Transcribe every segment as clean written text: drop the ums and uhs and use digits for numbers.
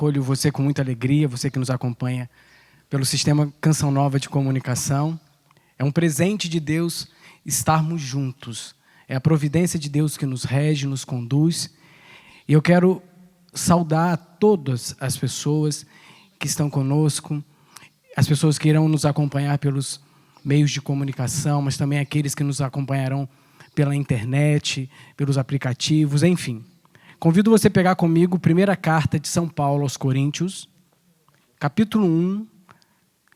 acolho você com muita alegria, você que nos acompanha pelo sistema Canção Nova de Comunicação. É um presente de Deus estarmos juntos. É a providência de Deus que nos rege, nos conduz. E eu quero saudar todas as pessoas que estão conosco, as pessoas que irão nos acompanhar pelos meios de comunicação, mas também aqueles que nos acompanharão pela internet, pelos aplicativos, enfim. Convido você a pegar comigo a primeira carta de São Paulo aos Coríntios, capítulo 1,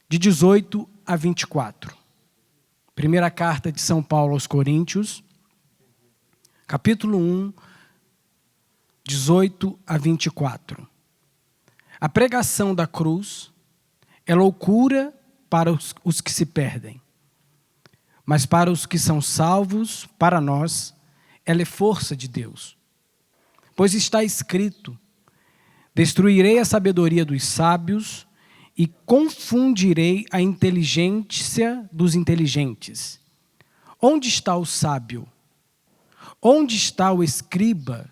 de 18 a 24. Primeira carta de São Paulo aos Coríntios, capítulo 1, 18 a 24. A pregação da cruz é loucura para os que se perdem, mas para os que são salvos, para nós, ela é força de Deus. Pois está escrito: destruirei a sabedoria dos sábios e confundirei a inteligência dos inteligentes. Onde está o sábio? Onde está o escriba?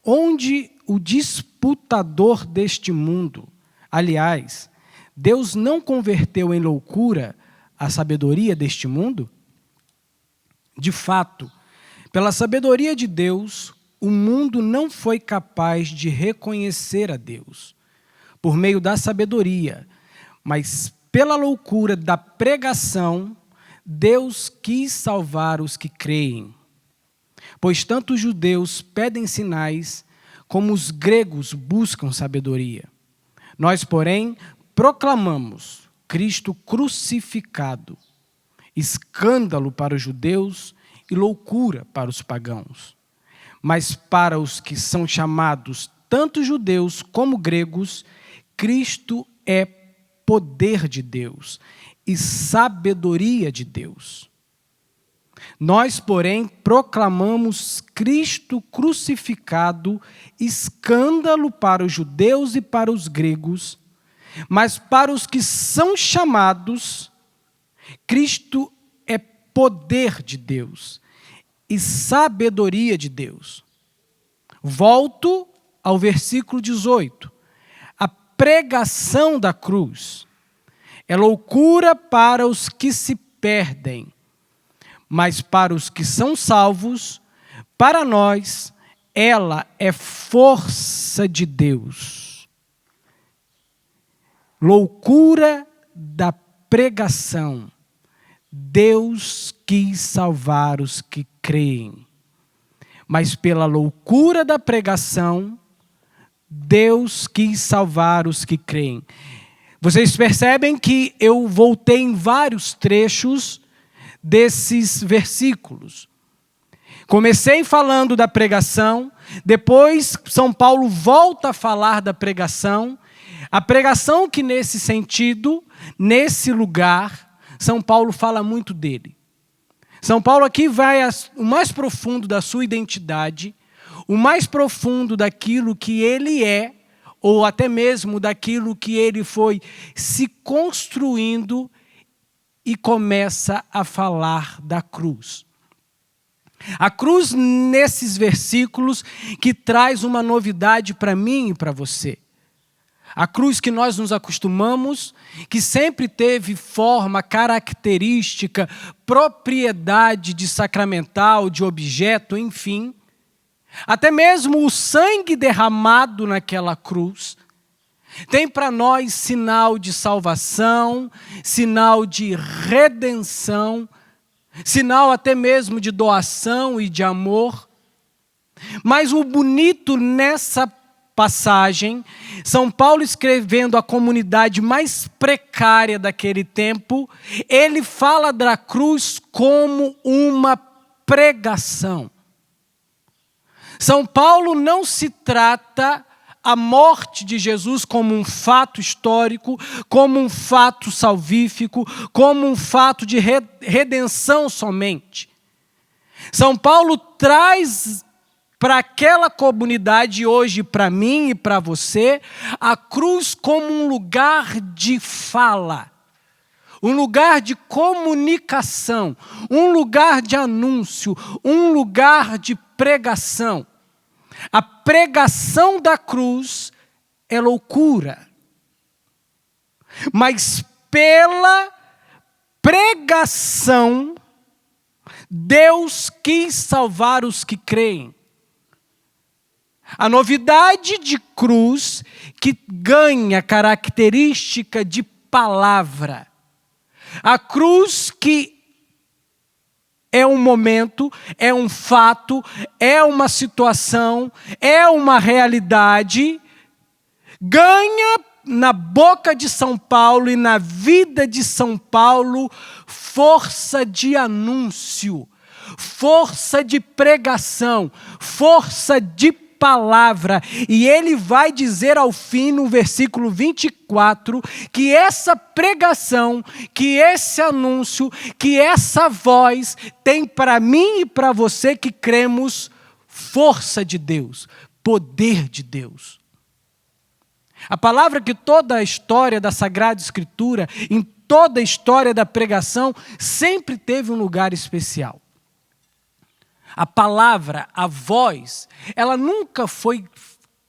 Onde o disputador deste mundo? Aliás, Deus não converteu em loucura a sabedoria deste mundo? De fato, pela sabedoria de Deus, o mundo não foi capaz de reconhecer a Deus por meio da sabedoria, mas pela loucura da pregação, Deus quis salvar os que creem. Pois tanto os judeus pedem sinais, como os gregos buscam sabedoria. Nós, porém, proclamamos Cristo crucificado, escândalo para os judeus e loucura para os pagãos. Mas para os que são chamados, tanto judeus como gregos, Cristo é poder de Deus e sabedoria de Deus. Nós, porém, proclamamos Cristo crucificado, escândalo para os judeus e para os gregos, mas para os que são chamados, Cristo é poder de Deus e sabedoria de Deus. Volto ao versículo 18. A pregação da cruz é loucura para os que se perdem, mas para os que são salvos, para nós, ela é força de Deus. Loucura da pregação. Deus quis salvar os que creem, mas pela loucura da pregação, Deus quis salvar os que creem. Vocês percebem que eu voltei em vários trechos desses versículos. Comecei falando da pregação, depois São Paulo volta a falar da pregação, a pregação que nesse sentido, nesse lugar, São Paulo fala muito dele. São Paulo aqui vai o mais profundo da sua identidade, o mais profundo daquilo que ele é, ou até mesmo daquilo que ele foi se construindo, e começa a falar da cruz. A cruz nesses versículos que traz uma novidade para mim e para você. A cruz que nós nos acostumamos, que sempre teve forma, característica, propriedade de sacramental, de objeto, enfim. Até mesmo o sangue derramado naquela cruz tem para nós sinal de salvação, sinal de redenção, sinal até mesmo de doação e de amor. Mas o bonito nessa passagem, São Paulo escrevendo a comunidade mais precária daquele tempo, ele fala da cruz como uma pregação. São Paulo não se trata a morte de Jesus como um fato histórico, como um fato salvífico, como um fato de redenção somente. São Paulo traz para aquela comunidade hoje, para mim e para você, a cruz como um lugar de fala, um lugar de comunicação, um lugar de anúncio, um lugar de pregação. A pregação da cruz é loucura. Mas pela pregação, Deus quis salvar os que creem. A novidade de cruz que ganha característica de palavra. A cruz que é um momento, é um fato, é uma situação, é uma realidade, ganha na boca de São Paulo e na vida de São Paulo força de anúncio, força de pregação, força de palavra. E ele vai dizer ao fim, no versículo 24, que essa pregação, que esse anúncio, que essa voz tem para mim e para você que cremos força de Deus, poder de Deus. A palavra que toda a história da Sagrada Escritura, em toda a história da pregação, sempre teve um lugar especial. A palavra, a voz, ela nunca foi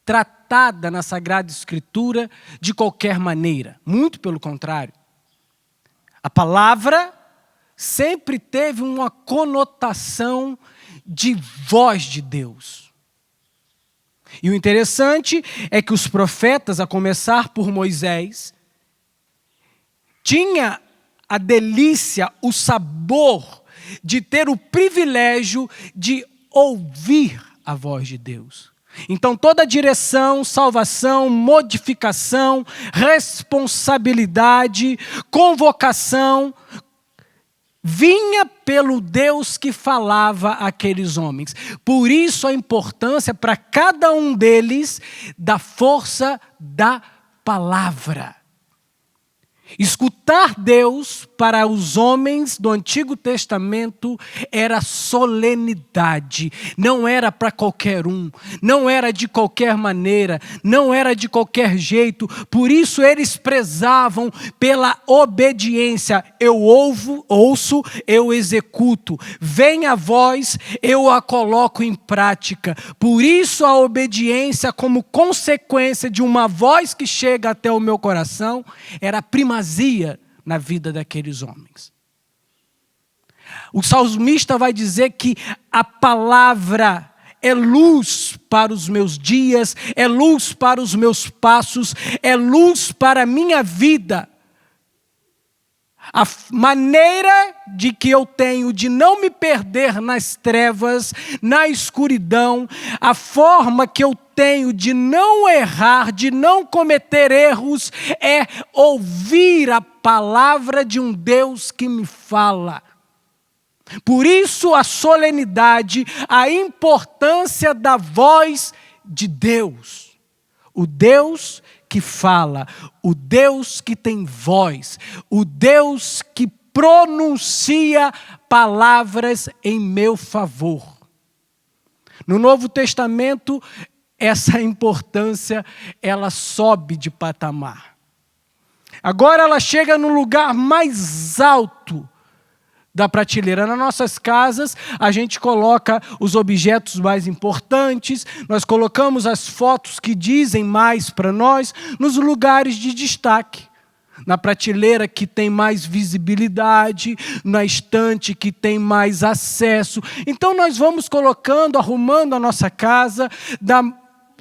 tratada na Sagrada Escritura de qualquer maneira. Muito pelo contrário. A palavra sempre teve uma conotação de voz de Deus. E o interessante é que os profetas, a começar por Moisés, tinha a delícia, o sabor de ter o privilégio de ouvir a voz de Deus. Então toda direção, salvação, modificação, responsabilidade, convocação, vinha pelo Deus que falava àqueles homens. Por isso a importância para cada um deles da força da palavra. Escutar Deus para os homens do Antigo Testamento era solenidade, não era para qualquer um, não era de qualquer maneira, não era de qualquer jeito, por isso eles prezavam pela obediência. Eu ouço, eu executo, vem a voz, eu a coloco em prática. Por isso a obediência, como consequência de uma voz que chega até o meu coração, era primazia na vida daqueles homens. O salmista vai dizer que a palavra é luz para os meus dias, é luz para os meus passos, é luz para a minha vida. A maneira de que eu tenho de não me perder nas trevas, na escuridão, a forma que eu tenho de não errar, de não cometer erros, é ouvir a palavra de um Deus que me fala. Por isso a solenidade, a importância da voz de Deus. O Deus que fala, o Deus que tem voz, o Deus que pronuncia palavras em meu favor. No Novo Testamento, essa importância, ela sobe de patamar. Agora ela chega no lugar mais alto da prateleira. Nas nossas casas, a gente coloca os objetos mais importantes, nós colocamos as fotos que dizem mais para nós nos lugares de destaque. Na prateleira que tem mais visibilidade, na estante que tem mais acesso. Então nós vamos colocando, arrumando a nossa casa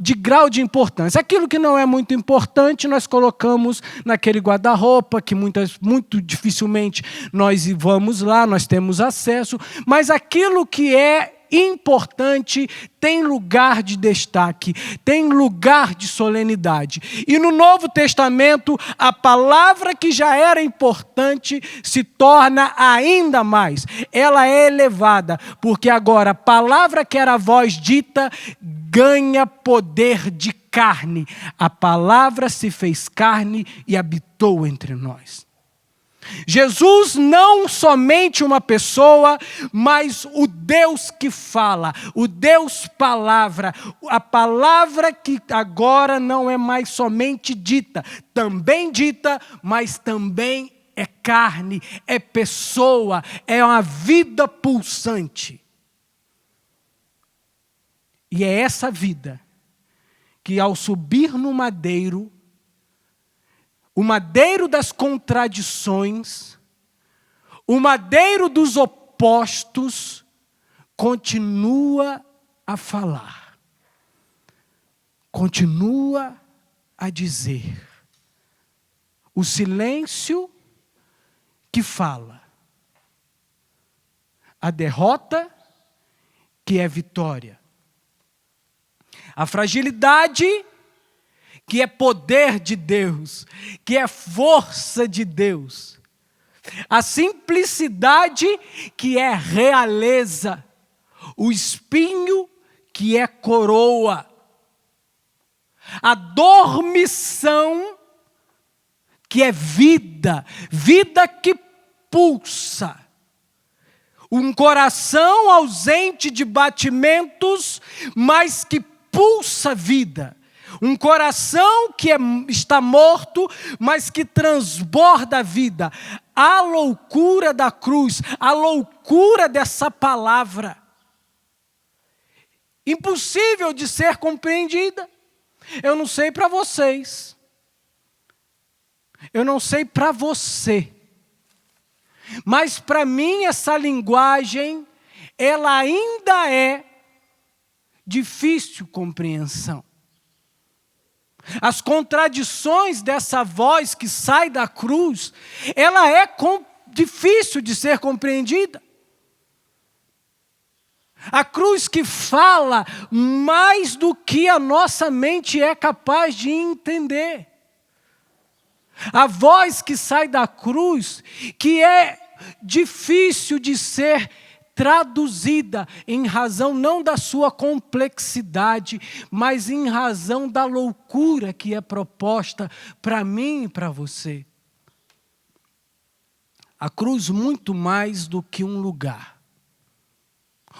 de grau de importância. Aquilo que não é muito importante, nós colocamos naquele guarda-roupa, que muito dificilmente nós vamos lá, nós temos acesso, mas aquilo que é importante tem lugar de destaque, tem lugar de solenidade. E no Novo Testamento, a palavra que já era importante se torna ainda mais. Ela é elevada, porque agora a palavra que era a voz dita ganha poder de carne. A palavra se fez carne e habitou entre nós. Jesus não somente uma pessoa, mas o Deus que fala, o Deus palavra, a palavra que agora não é mais somente dita, mas também é carne, é pessoa, é uma vida pulsante. E é essa vida que ao subir no madeiro, o madeiro das contradições, o madeiro dos opostos, continua a falar, continua a dizer. O silêncio que fala, a derrota que é vitória, a fragilidade que é poder de Deus, que é força de Deus, a simplicidade que é realeza, o espinho que é coroa, a dormição que é vida, vida que pulsa, um coração ausente de batimentos, mas que pulsa vida, um coração que está morto, mas que transborda vida, a loucura da cruz, a loucura dessa palavra, impossível de ser compreendida. Eu não sei para vocês, eu não sei para você, mas para mim essa linguagem, ela ainda é difícil compreensão. As contradições dessa voz que sai da cruz, ela é difícil de ser compreendida. A cruz que fala mais do que a nossa mente é capaz de entender. A voz que sai da cruz, que é difícil de ser traduzida em razão não da sua complexidade, mas em razão da loucura que é proposta para mim e para você. A cruz muito mais do que um lugar.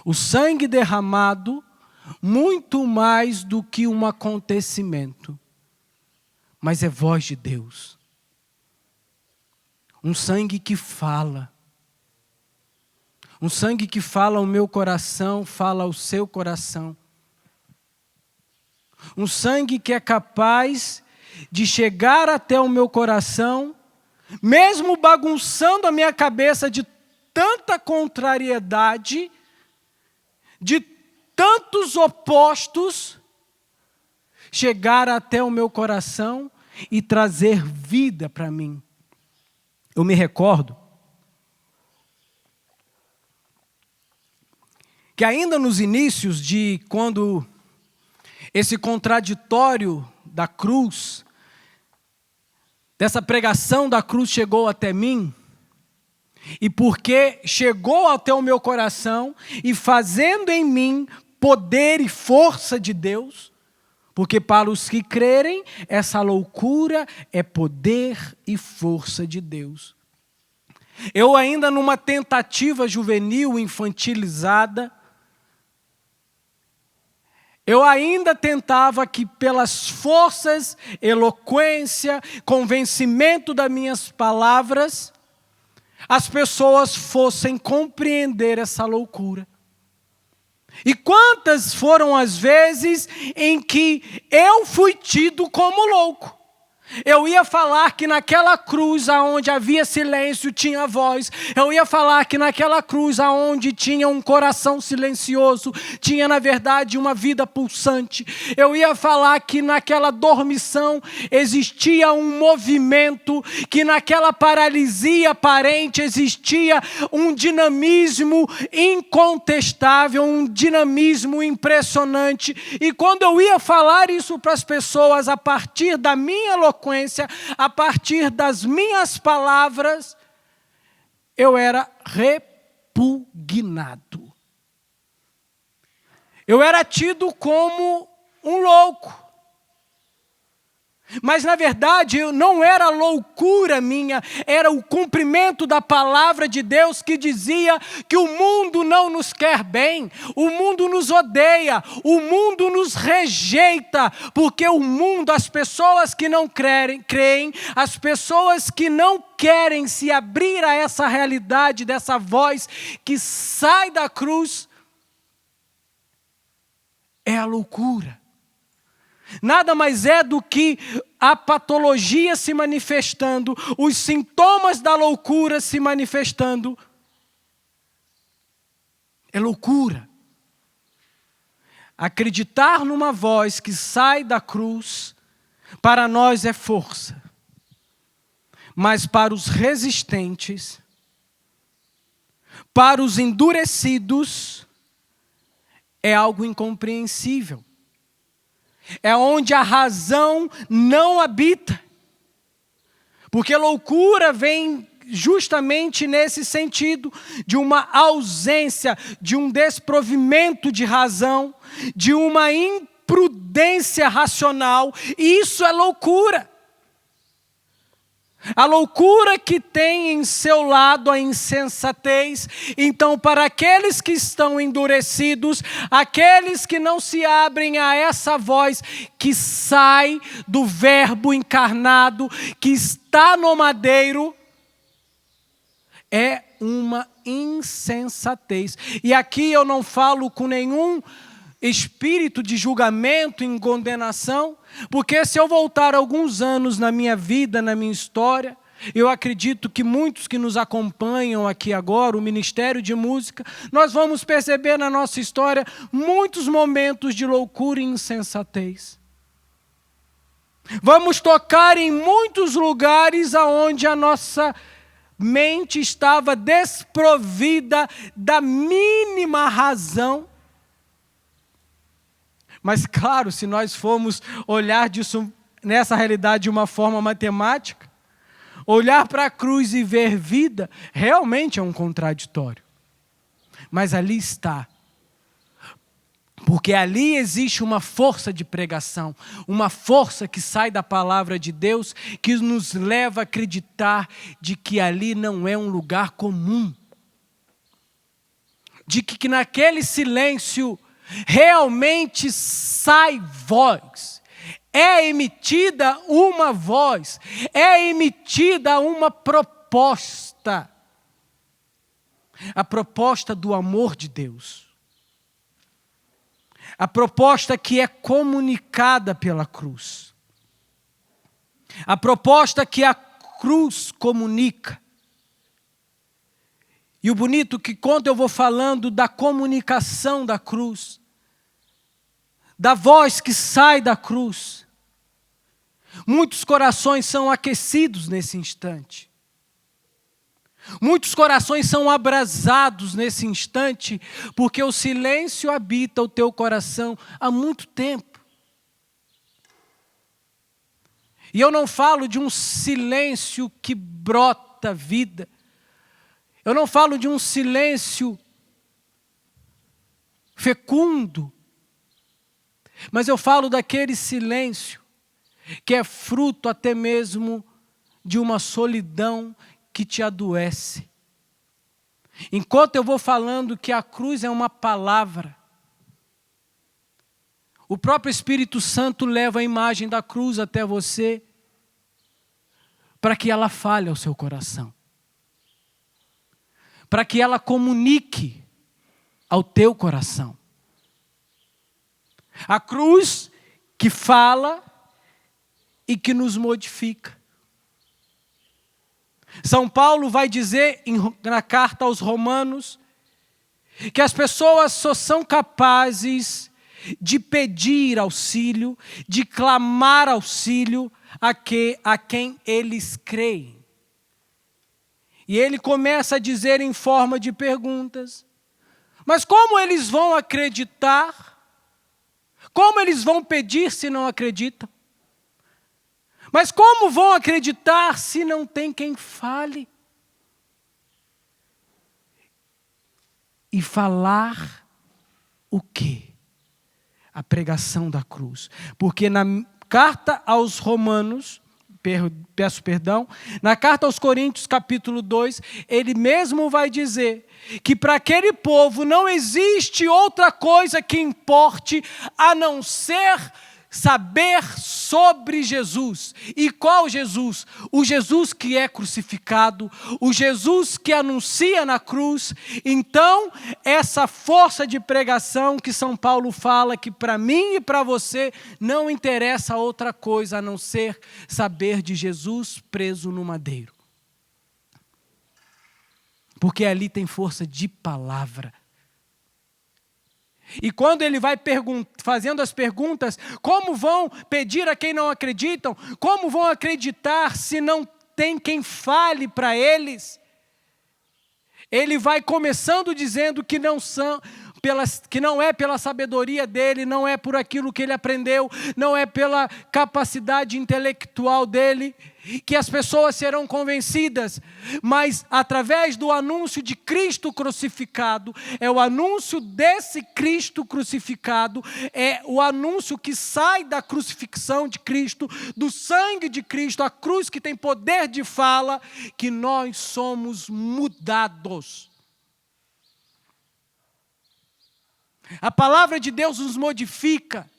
O sangue derramado muito mais do que um acontecimento, mas é voz de Deus. Um sangue que fala. Um sangue que fala ao meu coração, fala ao seu coração. Um sangue que é capaz de chegar até o meu coração, mesmo bagunçando a minha cabeça de tanta contrariedade, de tantos opostos, chegar até o meu coração e trazer vida para mim. Eu me recordo que ainda nos inícios de quando esse contraditório da cruz, dessa pregação da cruz chegou até mim, e porque chegou até o meu coração e fazendo em mim poder e força de Deus, porque para os que crerem, essa loucura é poder e força de Deus. Eu ainda numa tentativa juvenil, infantilizada, eu ainda tentava que pelas forças, eloquência, convencimento das minhas palavras, as pessoas fossem compreender essa loucura. E quantas foram as vezes em que eu fui tido como louco? Eu ia falar que naquela cruz aonde havia silêncio tinha voz. Eu ia falar que naquela cruz aonde tinha um coração silencioso, tinha na verdade uma vida pulsante. Eu ia falar que naquela dormição existia um movimento, que naquela paralisia aparente existia um dinamismo incontestável, um dinamismo impressionante. E quando eu ia falar isso para as pessoas a partir da minha eloquência, a partir das minhas palavras, eu era repugnado. Eu era tido como um louco. Mas na verdade não era loucura minha, era o cumprimento da palavra de Deus que dizia que o mundo não nos quer bem, o mundo nos odeia, o mundo nos rejeita, porque o mundo, as pessoas que não creem, as pessoas que não querem se abrir a essa realidade dessa voz que sai da cruz, é a loucura. nada mais é do que a patologia se manifestando, os sintomas da loucura se manifestando. É loucura. Acreditar numa voz que sai da cruz, para nós é força. Mas para os resistentes, para os endurecidos, é algo incompreensível. É onde a razão não habita. Porque loucura vem justamente nesse sentido, de uma ausência, de um desprovimento de razão, de uma imprudência racional. Isso é loucura. A loucura que tem em seu lado a insensatez. Então, para aqueles que estão endurecidos, aqueles que não se abrem a essa voz que sai do Verbo encarnado, que está no madeiro, é uma insensatez. E aqui eu não falo com nenhum espírito de julgamento, em condenação, porque se eu voltar alguns anos na minha vida, na minha história, eu acredito que muitos que nos acompanham aqui agora, o Ministério de Música, nós vamos perceber na nossa história muitos momentos de loucura e insensatez. Vamos tocar em muitos lugares onde a nossa mente estava desprovida da mínima razão. Mas claro, se nós formos olhar disso, nessa realidade de uma forma matemática, olhar para a cruz e ver vida, realmente é um contraditório. Mas ali está. Porque ali existe uma força de pregação, uma força que sai da palavra de Deus, que nos leva a acreditar de que ali não é um lugar comum. De que naquele silêncio realmente sai voz, é emitida uma voz, é emitida uma proposta. A proposta do amor de Deus. A proposta que é comunicada pela cruz. A proposta que a cruz comunica. E o bonito que quando eu vou falando da comunicação da cruz, da voz que sai da cruz, muitos corações são aquecidos nesse instante. Muitos corações são abrasados nesse instante, porque o silêncio habita o teu coração há muito tempo. E eu não falo de um silêncio que brota vida. Eu não falo de um silêncio fecundo. Mas eu falo daquele silêncio que é fruto até mesmo de uma solidão que te adoece. Enquanto eu vou falando que a cruz é uma palavra, o próprio Espírito Santo leva a imagem da cruz até você, para que ela fale ao seu coração. Para que ela comunique ao teu coração. A cruz que fala e que nos modifica. São Paulo vai dizer na carta aos Romanos que as pessoas só são capazes de pedir auxílio, de clamar auxílio a quem eles creem. E ele começa a dizer em forma de perguntas: mas como eles vão acreditar? Como eles vão pedir se não acreditam? Mas como vão acreditar se não tem quem fale? E falar o quê? A pregação da cruz. Porque na carta aos Romanos, peço perdão, na carta aos Coríntios, capítulo 2, ele mesmo vai dizer que para aquele povo não existe outra coisa que importe a não ser saber sobre Jesus. E qual Jesus? O Jesus que é crucificado, o Jesus que anuncia na cruz. Então, essa força de pregação que São Paulo fala que para mim e para você não interessa outra coisa a não ser saber de Jesus preso no madeiro. Porque ali tem força de palavra. E quando ele vai fazendo as perguntas, como vão pedir a quem não acreditam? Como vão acreditar se não tem quem fale para eles? Ele vai começando dizendo que não é pela sabedoria dele, não é por aquilo que ele aprendeu, não é pela capacidade intelectual dele, que as pessoas serão convencidas, mas através do anúncio de Cristo crucificado, é o anúncio desse Cristo crucificado, é o anúncio que sai da crucifixão de Cristo, do sangue de Cristo, a cruz que tem poder de fala, que nós somos mudados. A palavra de Deus nos modifica.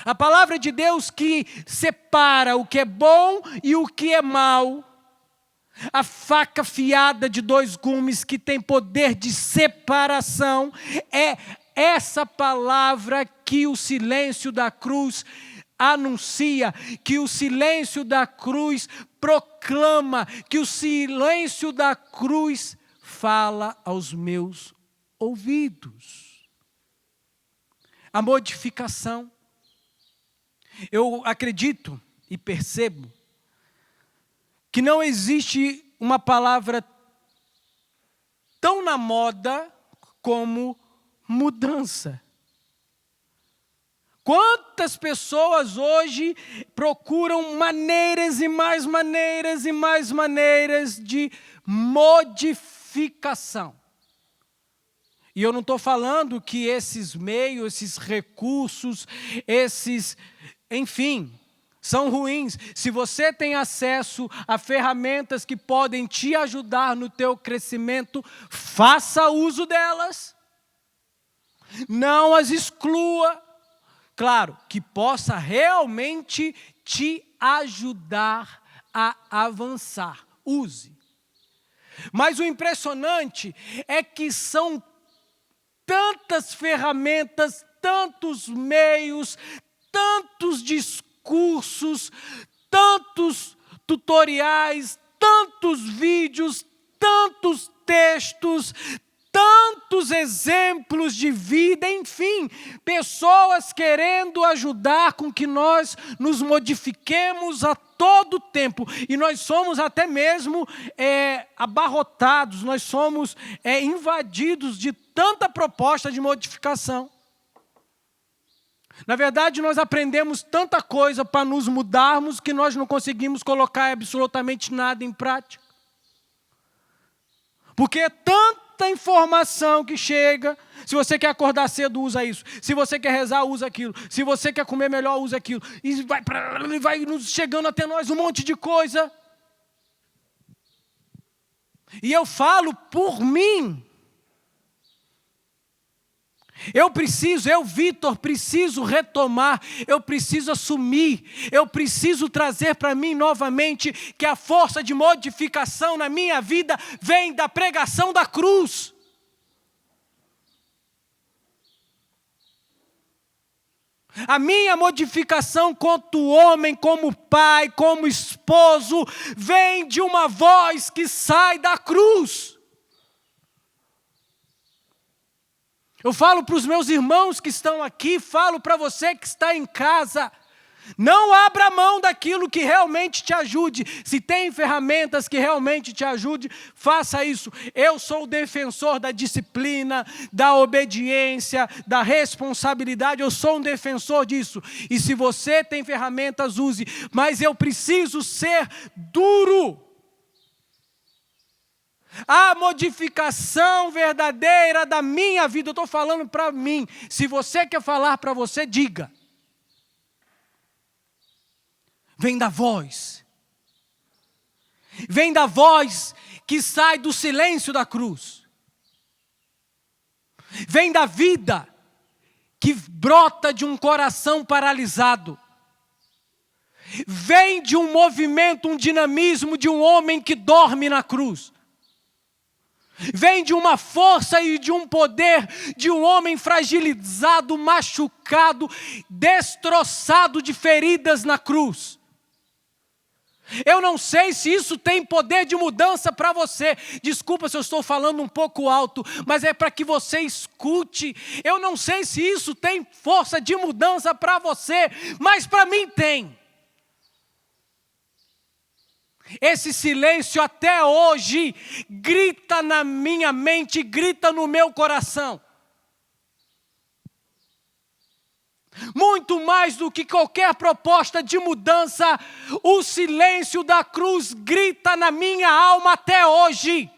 A palavra de Deus que separa o que é bom e o que é mal. A faca afiada de dois gumes que tem poder de separação. É essa palavra que o silêncio da cruz anuncia, que o silêncio da cruz proclama, que o silêncio da cruz fala aos meus ouvidos. A modificação. Eu acredito e percebo que não existe uma palavra tão na moda como mudança. Quantas pessoas hoje procuram maneiras e mais maneiras e mais maneiras de modificação. E eu não estou falando que esses meios, esses recursos, enfim, são ruins. Se você tem acesso a ferramentas que podem te ajudar no teu crescimento, faça uso delas. Não as exclua. Claro, que possa realmente te ajudar a avançar. Use. Mas o impressionante é que são tantas ferramentas, tantos meios, tantos discursos, tantos tutoriais, tantos vídeos, tantos textos, tantos exemplos de vida, enfim, pessoas querendo ajudar com que nós nos modifiquemos a todo tempo. E nós somos até mesmo abarrotados, nós somos invadidos de tanta proposta de modificação. Na verdade, nós aprendemos tanta coisa para nos mudarmos que nós não conseguimos colocar absolutamente nada em prática. Porque é tanta informação que chega. Se você quer acordar cedo, usa isso. Se você quer rezar, usa aquilo. Se você quer comer melhor, usa aquilo. E vai nos chegando até nós um monte de coisa. E eu falo por mim. Eu, Vitor, preciso retomar, eu preciso assumir, eu preciso trazer para mim novamente que a força de modificação na minha vida vem da pregação da cruz. A minha modificação quanto homem, como pai, como esposo, vem de uma voz que sai da cruz. Eu falo para os meus irmãos que estão aqui, falo para você que está em casa, não abra mão daquilo que realmente te ajude. Se tem ferramentas que realmente te ajudem, faça isso. Eu sou o defensor da disciplina, da obediência, da responsabilidade, eu sou um defensor disso. E se você tem ferramentas, use, mas eu preciso ser duro. A modificação verdadeira da minha vida, eu estou falando para mim. Se você quer falar para você, diga. Vem da voz. Vem da voz que sai do silêncio da cruz. Vem da vida que brota de um coração paralisado. Vem de um movimento, um dinamismo de um homem que dorme na cruz. Vem de uma força e de um poder de um homem fragilizado, machucado, destroçado de feridas na cruz. Eu não sei se isso tem poder de mudança para você. Desculpa se eu estou falando um pouco alto, mas é para que você escute. Eu não sei se isso tem força de mudança para você, mas para mim tem. Esse silêncio até hoje grita na minha mente, grita no meu coração. Muito mais do que qualquer proposta de mudança, o silêncio da cruz grita na minha alma até hoje.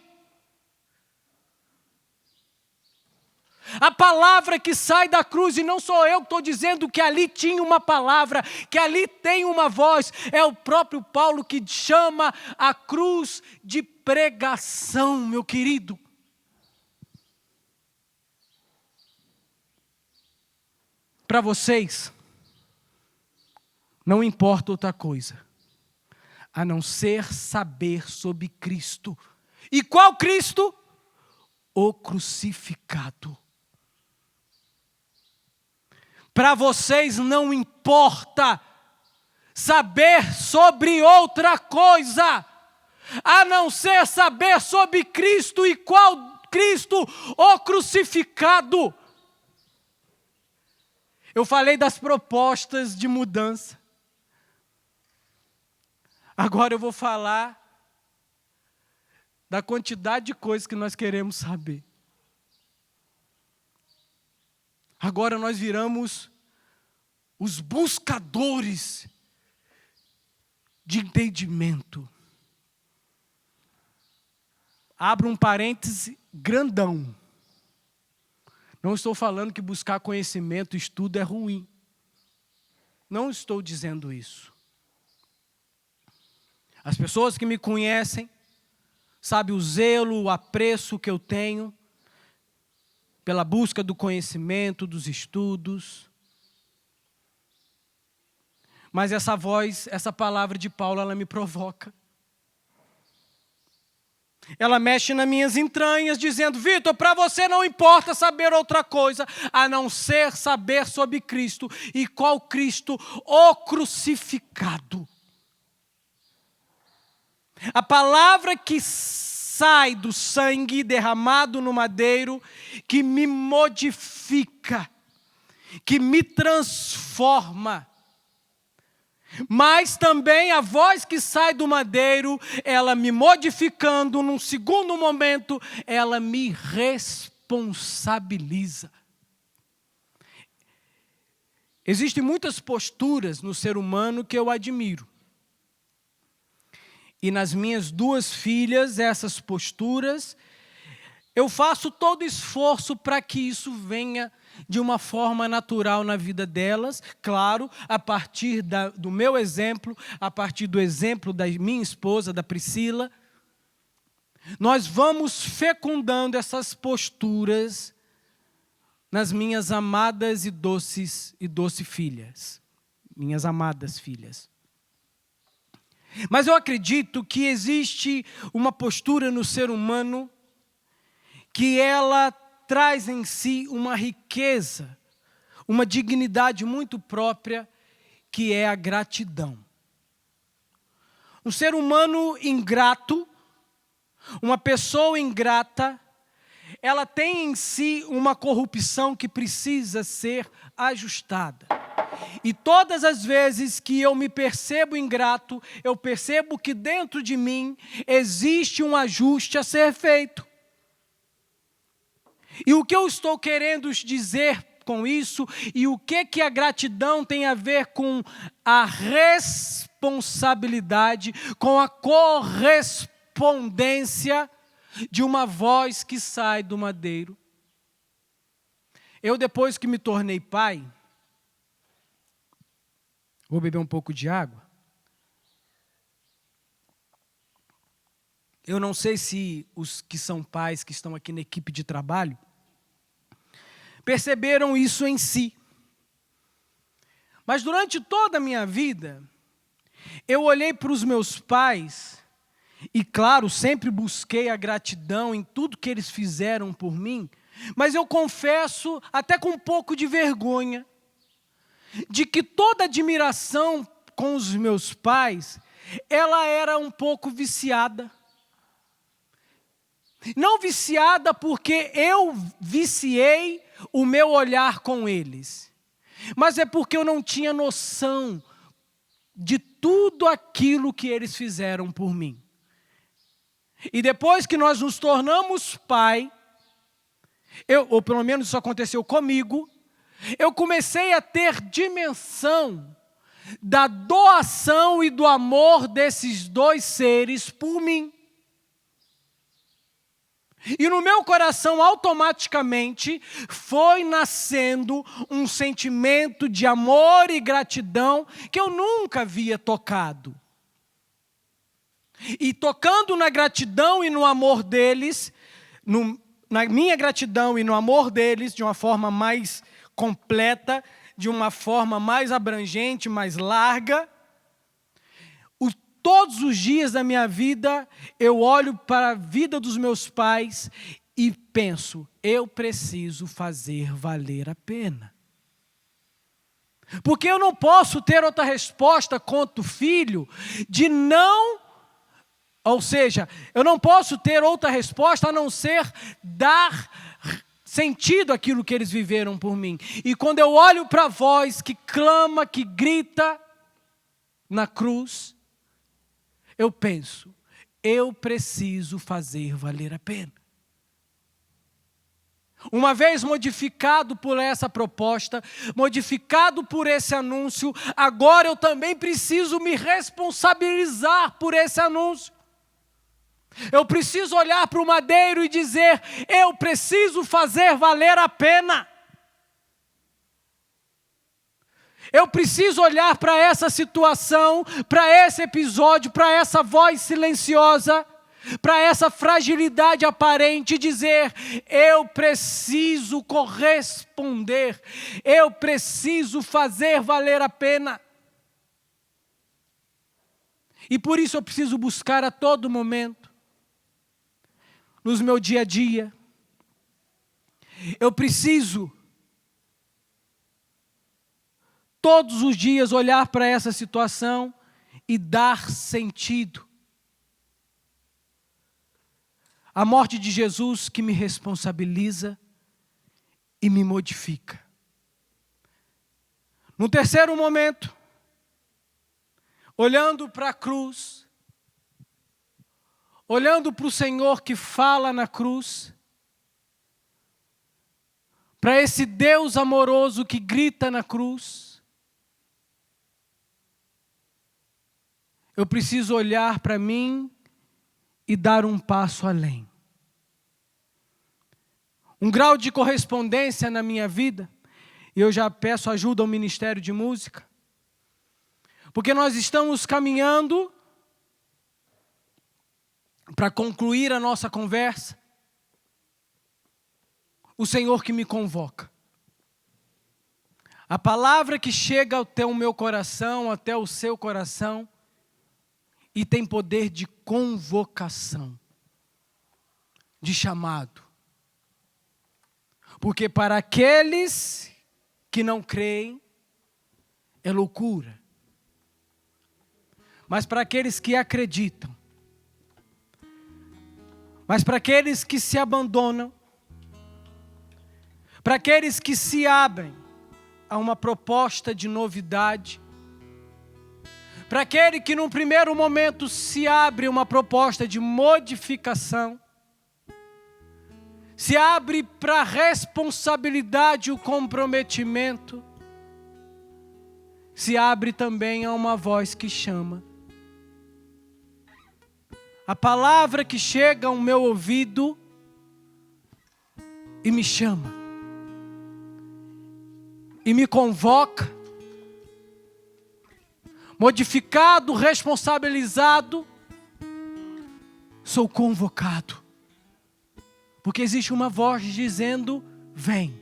A palavra que sai da cruz, e não sou eu que estou dizendo que ali tinha uma palavra, que ali tem uma voz, é o próprio Paulo que chama a cruz de pregação, meu querido. Para vocês, não importa outra coisa, a não ser saber sobre Cristo. E qual Cristo? O crucificado. Para vocês não importa saber sobre outra coisa, a não ser saber sobre Cristo e qual Cristo, o crucificado. Eu falei das propostas de mudança. Agora eu vou falar da quantidade de coisas que nós queremos saber. Agora nós viramos os buscadores de entendimento. Abro um parêntese grandão. Não estou falando que buscar conhecimento, estudo é ruim. Não estou dizendo isso. As pessoas que me conhecem sabem o zelo, o apreço que eu tenho pela busca do conhecimento, dos estudos. Mas essa voz, essa palavra de Paulo, ela me provoca. Ela mexe nas minhas entranhas, dizendo: Vitor, para você não importa saber outra coisa, a não ser saber sobre Cristo. E qual Cristo? O crucificado. A palavra que sai do sangue derramado no madeiro, que me modifica, que me transforma. Mas também a voz que sai do madeiro, ela me modificando, num segundo momento, ela me responsabiliza. Existem muitas posturas no ser humano que eu admiro. E nas minhas duas filhas, essas posturas, eu faço todo esforço para que isso venha de uma forma natural na vida delas, claro, a partir do meu exemplo, a partir do exemplo da minha esposa, da Priscila. Nós vamos fecundando essas posturas nas minhas amadas e doces filhas, minhas amadas filhas. Mas eu acredito que existe uma postura no ser humano que ela traz em si uma riqueza, uma dignidade muito própria, que é a gratidão. Um ser humano ingrato, uma pessoa ingrata, ela tem em si uma corrupção que precisa ser ajustada. E todas as vezes que eu me percebo ingrato, eu percebo que dentro de mim existe um ajuste a ser feito. E o que eu estou querendo dizer com isso, e o que a gratidão tem a ver com a responsabilidade, com a correspondência de uma voz que sai do madeiro. Eu, depois que me tornei pai, vou beber um pouco de água. Eu não sei se os que são pais, que estão aqui na equipe de trabalho, perceberam isso em si. Mas durante toda a minha vida, eu olhei para os meus pais e, claro, sempre busquei a gratidão em tudo que eles fizeram por mim, mas eu confesso, até com um pouco de vergonha, de que toda admiração com os meus pais, ela era um pouco viciada. Não viciada porque eu viciei o meu olhar com eles, mas é porque eu não tinha noção de tudo aquilo que eles fizeram por mim. E depois que nós nos tornamos pai, ou pelo menos isso aconteceu comigo, eu comecei a ter dimensão da doação e do amor desses dois seres por mim. E no meu coração, automaticamente, foi nascendo um sentimento de amor e gratidão que eu nunca havia tocado. E tocando na gratidão e no amor deles, na minha gratidão e no amor deles, de uma forma mais completa, de uma forma mais abrangente, mais larga, todos os dias da minha vida, eu olho para a vida dos meus pais e penso, eu preciso fazer valer a pena. Porque eu não posso ter outra resposta quanto filho de não, ou seja, eu não posso ter outra resposta a não ser dar sentido àquilo que eles viveram por mim. E quando eu olho para a voz que clama, que grita na cruz, eu penso, eu preciso fazer valer a pena. Uma vez modificado por essa proposta, modificado por esse anúncio, agora eu também preciso me responsabilizar por esse anúncio. Eu preciso olhar para o madeiro e dizer, eu preciso fazer valer a pena. Eu preciso olhar para essa situação, para esse episódio, para essa voz silenciosa, para essa fragilidade aparente e dizer, eu preciso corresponder, eu preciso fazer valer a pena. E por isso eu preciso buscar a todo momento, no meu dia a dia, eu preciso todos os dias olhar para essa situação e dar sentido. A morte de Jesus que me responsabiliza e me modifica. No terceiro momento, olhando para a cruz, olhando para o Senhor que fala na cruz, para esse Deus amoroso que grita na cruz, eu preciso olhar para mim e dar um passo além. Um grau de correspondência na minha vida, e eu já peço ajuda ao Ministério de Música, porque nós estamos caminhando para concluir a nossa conversa. O Senhor que me convoca. A palavra que chega até o meu coração, até o seu coração, e tem poder de convocação, de chamado. Porque para aqueles que não creem, é loucura. Mas para aqueles que acreditam, mas para aqueles que se abandonam, para aqueles que se abrem a uma proposta de novidade, para aquele que num primeiro momento se abre uma proposta de modificação, se abre para a responsabilidade e o comprometimento, se abre também a uma voz que chama. A palavra que chega ao meu ouvido e me chama, e me convoca, modificado, responsabilizado, sou convocado. Porque existe uma voz dizendo, vem.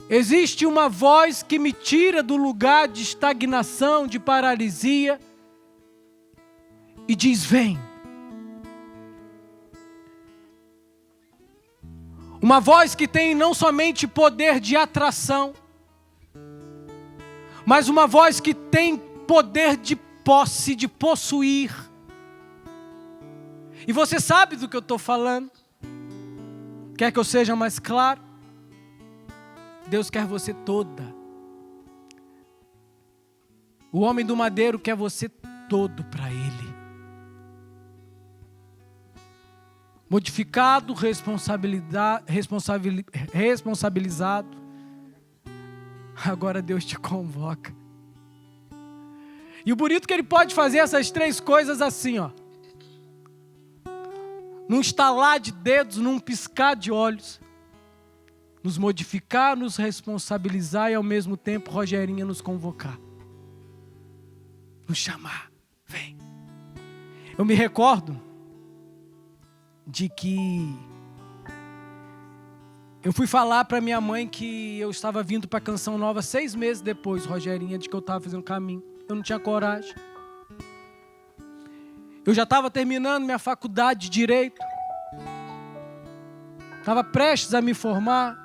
Existe uma voz que me tira do lugar de estagnação, de paralisia, e diz: vem. Uma voz que tem não somente poder de atração, mas uma voz que tem poder de posse, de possuir. E você sabe do que eu estou falando? Quer que eu seja mais claro? Deus quer você toda. O homem do madeiro quer você todo para Ele. Modificado, responsabilizado. Agora Deus te convoca. E o bonito é que Ele pode fazer essas três coisas assim, ó. Num estalar de dedos, num piscar de olhos. Nos modificar, nos responsabilizar e ao mesmo tempo, Rogerinha, nos convocar. Nos chamar. Vem. Eu me recordo de que eu fui falar para minha mãe que eu estava vindo para a Canção Nova 6 meses depois, Rogerinha, de que eu estava fazendo caminho. Eu não tinha coragem. Eu já estava terminando minha faculdade de Direito. Estava prestes a me formar.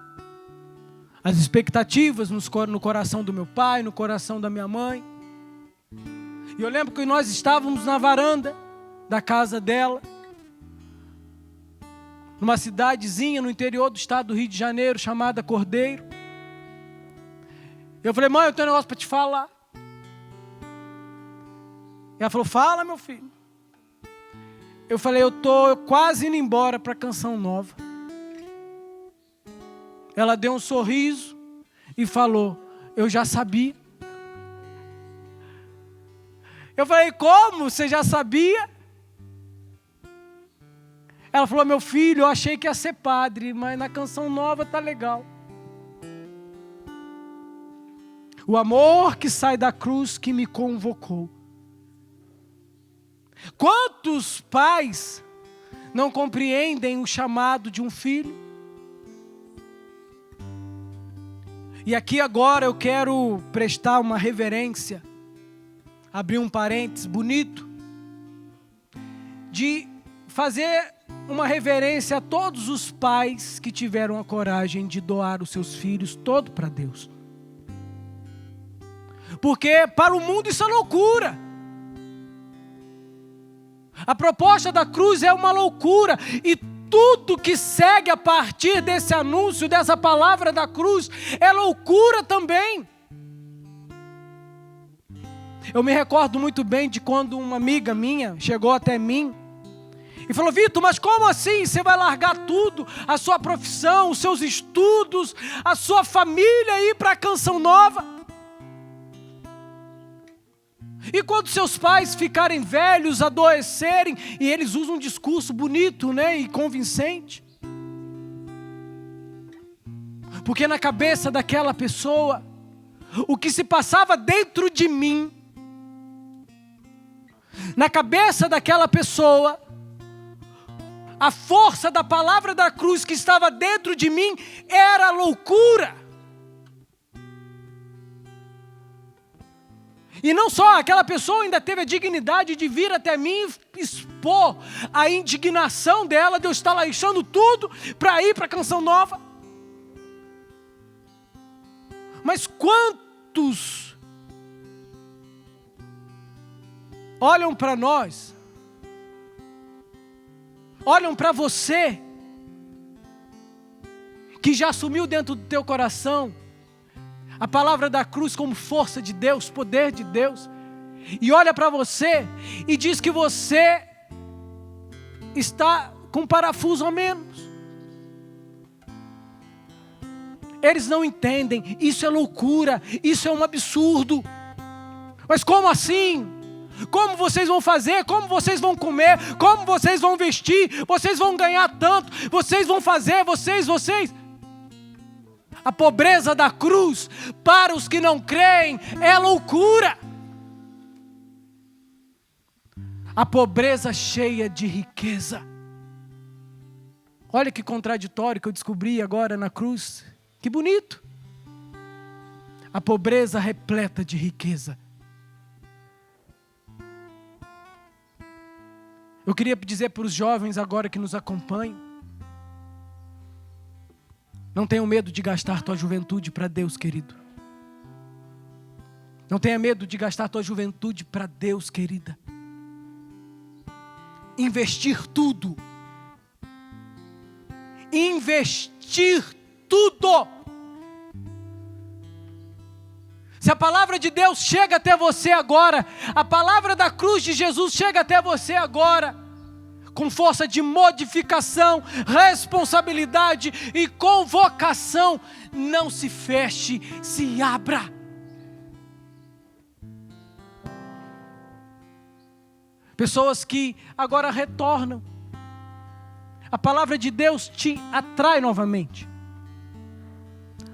As expectativas no coração do meu pai, no coração da minha mãe. E eu lembro que nós estávamos na varanda da casa dela, numa cidadezinha no interior do estado do Rio de Janeiro, chamada Cordeiro. Eu falei: mãe, eu tenho um negócio para te falar. Ela falou: fala, meu filho. Eu falei: eu estou quase indo embora para a Canção Nova. Ela deu um sorriso e falou: eu já sabia. Eu falei: como? Você já sabia? Ela falou: meu filho, eu achei que ia ser padre, mas na Canção Nova tá legal. O amor que sai da cruz que me convocou. Quantos pais não compreendem o chamado de um filho? E aqui agora eu quero prestar uma reverência, abrir um parênteses bonito, de fazer uma reverência a todos os pais que tiveram a coragem de doar os seus filhos todo para Deus. Porque para o mundo isso é loucura. A proposta da cruz é uma loucura. E tudo que segue a partir desse anúncio, dessa palavra da cruz, é loucura também. Eu me recordo muito bem de quando uma amiga minha chegou até mim e falou: Vitor, mas como assim? Você vai largar tudo, a sua profissão, os seus estudos, a sua família e ir para a Canção Nova? E quando seus pais ficarem velhos, adoecerem, e eles usam um discurso bonito, né, e convincente. Porque na cabeça daquela pessoa, o que se passava dentro de mim, na cabeça daquela pessoa, a força da palavra da cruz que estava dentro de mim era loucura. E não só, aquela pessoa ainda teve a dignidade de vir até mim e expor a indignação dela, de eu estar deixando tudo para ir para a Canção Nova. Mas quantos olham para nós, olham para você, que já assumiu dentro do teu coração a palavra da cruz como força de Deus, poder de Deus, e olha para você e diz que você está com parafuso a menos. Eles não entendem, isso é loucura, isso é um absurdo. Mas como assim? Como vocês vão fazer? Como vocês vão comer? Como vocês vão vestir? Vocês vão ganhar tanto? Vocês vão fazer? Vocês? A pobreza da cruz, para os que não creem, é loucura. A pobreza cheia de riqueza. Olha que contraditório que eu descobri agora na cruz. Que bonito. a pobreza repleta de riqueza. Eu queria dizer para os jovens agora que nos acompanham: não tenham medo de gastar tua juventude para Deus, querido. Não tenha medo de gastar tua juventude para Deus, querida. Investir tudo. Investir tudo. Se a palavra de Deus chega até você agora, a palavra da cruz de Jesus chega até você agora, com força de modificação, responsabilidade e convocação, não se feche, se abra. Pessoas que agora retornam, a palavra de Deus te atrai novamente.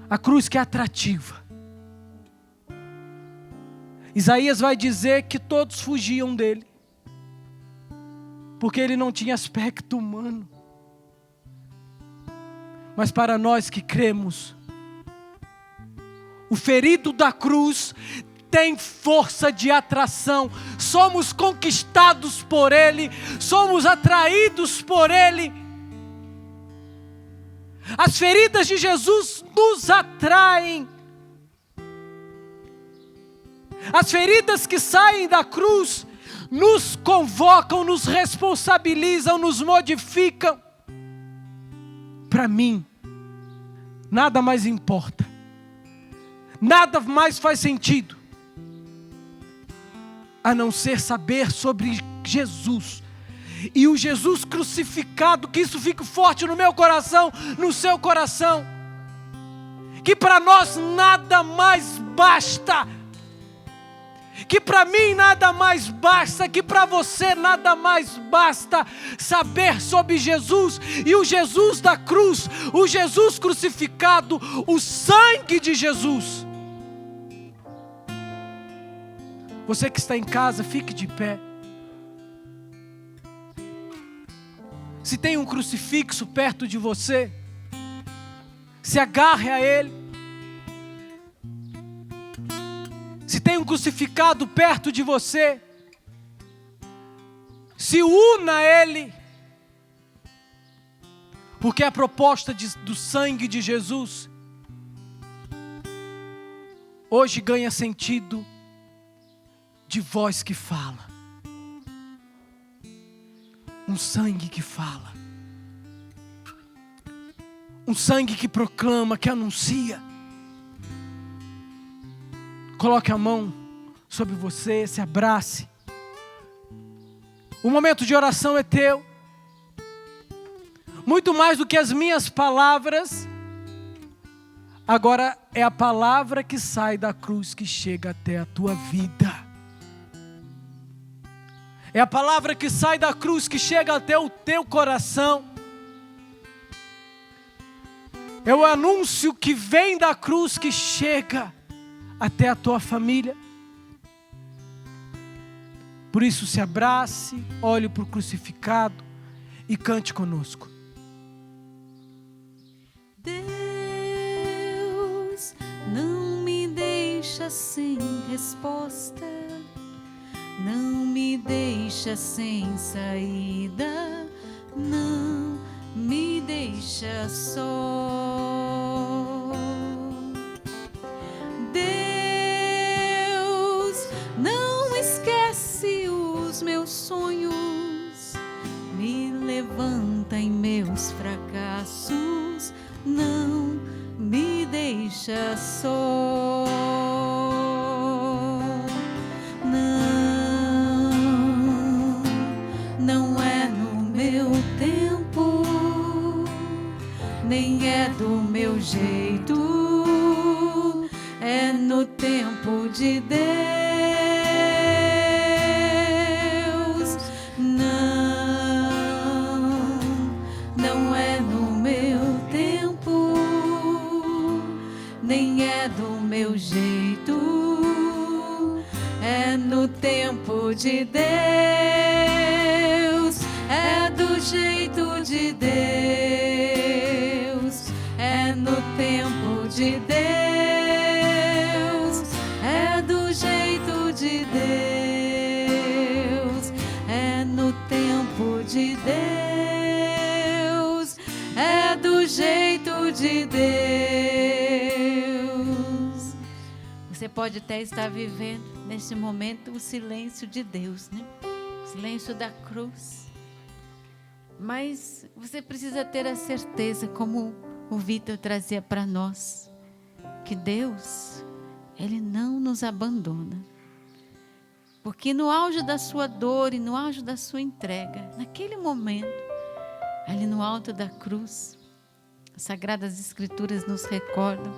A cruz que é atrativa. Isaías vai dizer que todos fugiam dele, porque ele não tinha aspecto humano. Mas para nós que cremos, o ferido da cruz tem força de atração. Somos conquistados por ele, somos atraídos por ele. As feridas de Jesus nos atraem. As feridas que saem da cruz nos convocam, nos responsabilizam, nos modificam. Para mim, nada mais importa, nada mais faz sentido, a não ser saber sobre Jesus e o Jesus crucificado. Que isso fique forte no meu coração, no seu coração, que para nós nada mais basta, que para mim nada mais basta, que para você nada mais basta saber sobre Jesus e o Jesus da cruz, o Jesus crucificado, o sangue de Jesus. Você que está em casa, fique de pé. Se tem um crucifixo perto de você, se agarre a ele. Se tem um crucificado perto de você, se una a ele, porque a proposta do sangue de Jesus hoje ganha sentido de voz que fala, um sangue que fala, um sangue que proclama, que anuncia. Coloque a mão sobre você, se abrace. O momento de oração é teu. Muito mais do que as minhas palavras, agora é a palavra que sai da cruz que chega até a tua vida. É a palavra que sai da cruz que chega até o teu coração. É o anúncio que vem da cruz que chega até a tua família. Por isso, se abrace, olhe para o crucificado e cante conosco. Deus, não me deixa sem resposta, não me deixa sem saída, não me deixa só. Meus sonhos, me levanta em meus fracassos, não me deixa só. Não é no meu tempo, nem é do meu jeito, é no tempo de Deus. Meu jeito é no tempo de Deus, é do jeito de Deus, é no tempo de Deus. jeito de Deus, é no tempo de Deus, é do jeito de Deus. Você pode até estar vivendo nesse momento o silêncio de Deus, né? O silêncio da cruz. Mas você precisa ter a certeza, como o Vitor trazia para nós, que Deus, Ele não nos abandona. Porque no auge da sua dor e no auge da sua entrega, naquele momento, ali no alto da cruz, as Sagradas Escrituras nos recordam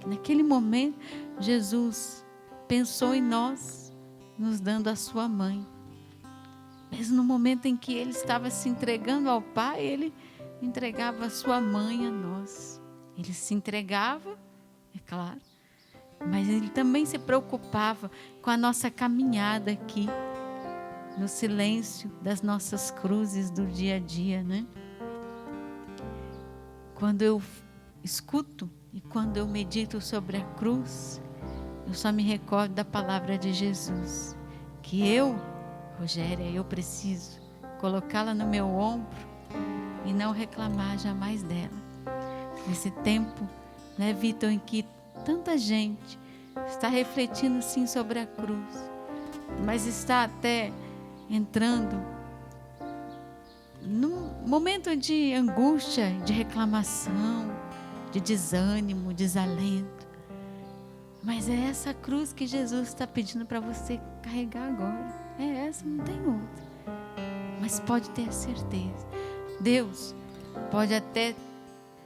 que naquele momento Jesus pensou em nós, nos dando a sua mãe. Mesmo no momento em que Ele estava se entregando ao Pai, Ele entregava a sua mãe a nós. Ele se entregava, é claro, mas Ele também se preocupava com a nossa caminhada aqui, no silêncio das nossas cruzes do dia a dia, né? Quando eu escuto e quando eu medito sobre a cruz, eu só me recordo da palavra de Jesus, que Rogéria, eu preciso colocá-la no meu ombro e não reclamar jamais dela. Nesse tempo, né, Vitor, em que tanta gente está refletindo sim sobre a cruz, mas está até entrando num momento de angústia, de reclamação, de desânimo, desalento. Mas é essa cruz que Jesus está pedindo para você carregar agora. É essa, não tem outra. Mas pode ter a certeza. Deus pode até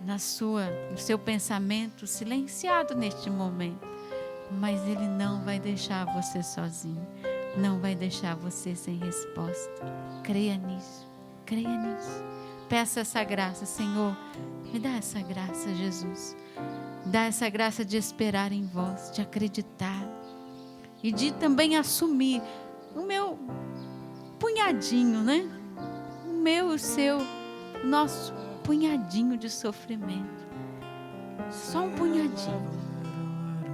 no seu pensamento silenciado neste momento, mas Ele não vai deixar você sozinho. Não vai deixar você sem resposta. Creia nisso. Creia nisso. Peça essa graça, Senhor. Me dá essa graça, Jesus. Dá essa graça de esperar em vós, de acreditar e de também assumir o meu punhadinho, né? O seu, nosso punhadinho de sofrimento. Só um punhadinho.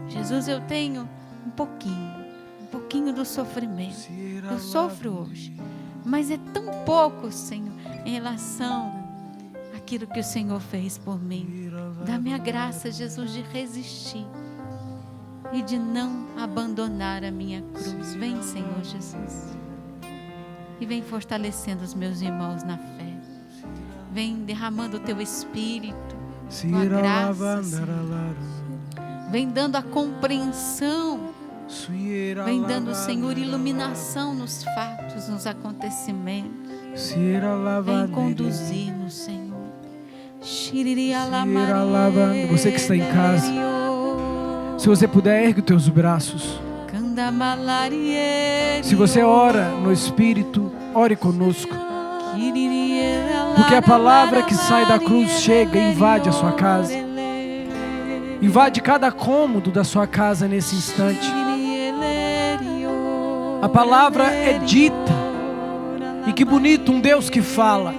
Jesus, eu tenho um pouquinho do sofrimento. Eu sofro hoje, mas é tão pouco, Senhor, em relação àquilo que o Senhor fez por mim. Dá-me a graça, Jesus, de resistir e de não abandonar a minha cruz. Vem, Senhor Jesus, e vem fortalecendo os meus irmãos na fé. Vem derramando o Teu Espírito com a graça, Senhor. Vem dando a compreensão. Vem dando, Senhor, iluminação nos fatos, nos acontecimentos. Vem conduzir-nos, Senhor. Você que está em casa, se você puder, ergue os teus braços. Se você ora no Espírito, ore conosco. Porque a palavra que sai da cruz chega e invade a sua casa. Invade cada cômodo da sua casa nesse instante. A palavra é dita. E que bonito, um Deus que fala.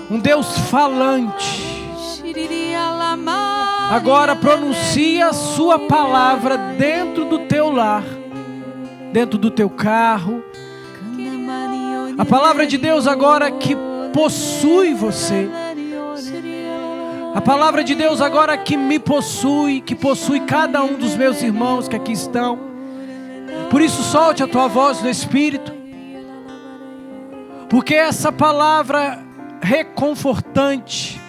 Um Deus falante. Agora pronuncia a sua palavra dentro do teu lar, dentro do teu carro. A palavra de Deus agora que possui você. A palavra de Deus agora que me possui, que possui cada um dos meus irmãos que aqui estão. Por isso solte a tua voz no Espírito. Porque essa palavra reconfortante,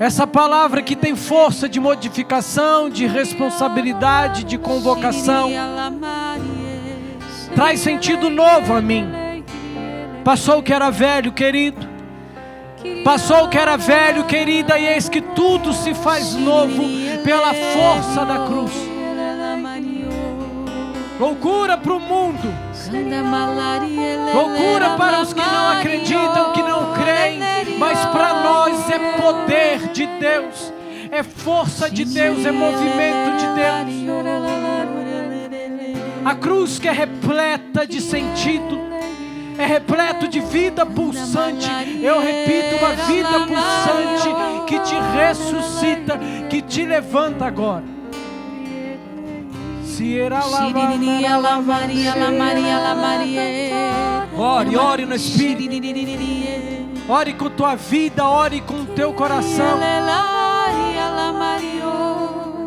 essa palavra que tem força de modificação, de responsabilidade, de convocação, traz sentido novo a mim. Passou o que era velho, querido. Passou o que era velho, querida, e eis que tudo se faz novo pela força da cruz. Loucura para o mundo, loucura para os que não acreditam, que não creem, mas para nós é poder de Deus, é força de Deus, é movimento de Deus. A cruz que é repleta de sentido, é repleto de vida pulsante. Eu repito, uma vida pulsante que te ressuscita, que te levanta agora. Ore no Espírito. Ore com tua vida, ore com o teu coração.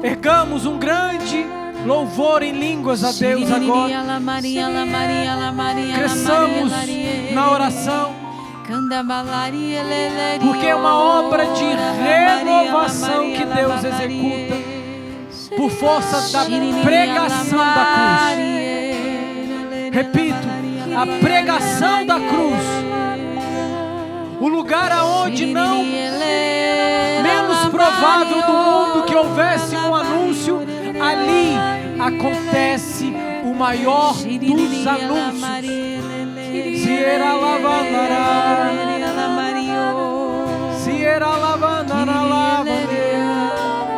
Ergamos um grande louvor em línguas a Deus agora. Cresçamos na oração, porque é uma obra de renovação que Deus executa por força da pregação da cruz. Repito, a pregação da cruz, o lugar aonde não menos provável do mundo que houvesse um anúncio, ali acontece o maior dos anúncios.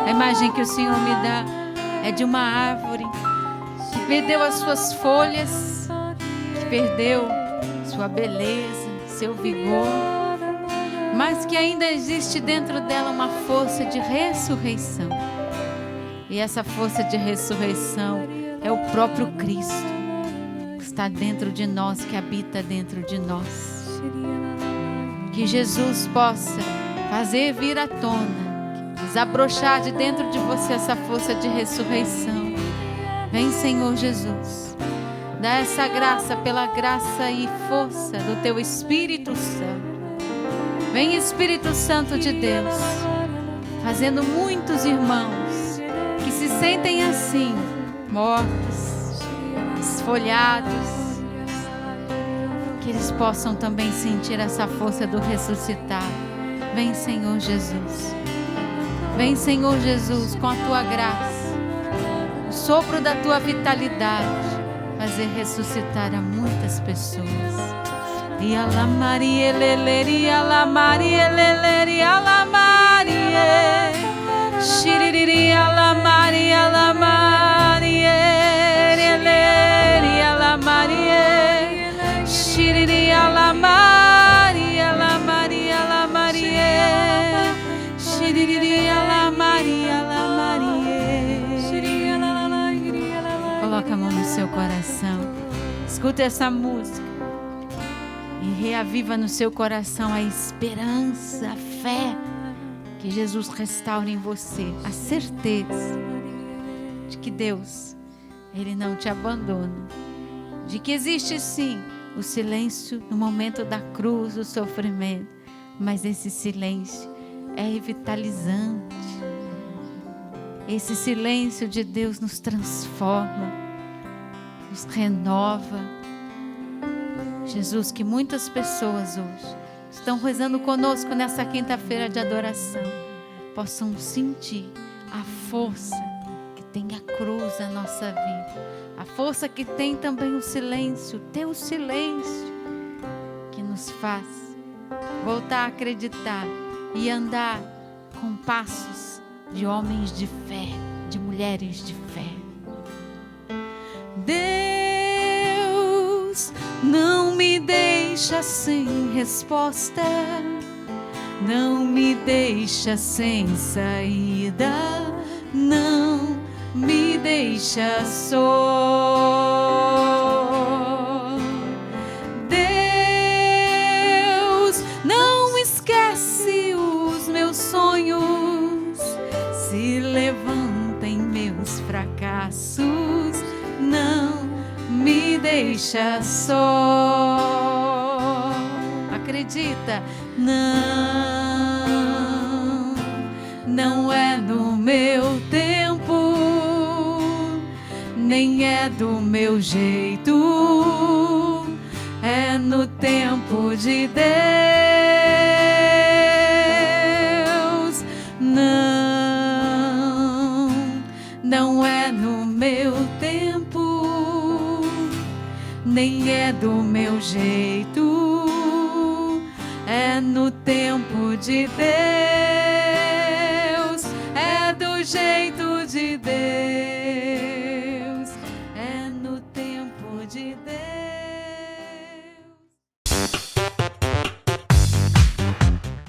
A imagem que o Senhor me dá é de uma árvore que perdeu as suas folhas, que perdeu sua beleza, seu vigor, mas que ainda existe dentro dela uma força de ressurreição. E essa força de ressurreição é o próprio Cristo, que está dentro de nós, que habita dentro de nós. Que Jesus possa fazer vir à tona, desabrochar de dentro de você essa força de ressurreição. Vem, Senhor Jesus, dá essa graça pela graça e força do Teu Espírito Santo. Vem, Espírito Santo de Deus, fazendo muitos irmãos que se sentem assim, mortos, esfolhados, que eles possam também sentir essa força do ressuscitar. Vem, Senhor Jesus. Vem, Senhor Jesus, com a Tua graça, o sopro da Tua vitalidade, fazer ressuscitar a muitas pessoas. E ala Maria, leleri, ala Maria, leleri, ala Maria, shiriri, ala Maria, ala Maria, leleri, ala Maria, shiriri, ala Maria, ala Maria, ala Maria, shiriri, ala Maria, ala Maria. Coloca a mão no seu coração, escuta essa música e reaviva no seu coração a esperança, a fé, que Jesus restaure em você a certeza de que Deus, Ele não te abandona, de que existe sim o silêncio no momento da cruz, do sofrimento, mas esse silêncio é revitalizante. Esse silêncio de Deus nos transforma, nos renova. Jesus, que muitas pessoas hoje estão rezando conosco nessa quinta-feira de adoração, possam sentir a força que tem a cruz na nossa vida, a força que tem também o silêncio, o Teu silêncio, que nos faz voltar a acreditar e andar com passos de homens de fé, de mulheres de fé. Deus não me deixa sem resposta, não me deixa sem saída, não me deixa só. Deus não esquece os meus sonhos, se levanta em meus fracassos, não me deixa só. Acredita? Não é no meu tempo, nem é do meu jeito, é no tempo de Deus. Não é no meu tempo, nem é do meu jeito, é no tempo de Deus, é do jeito de Deus.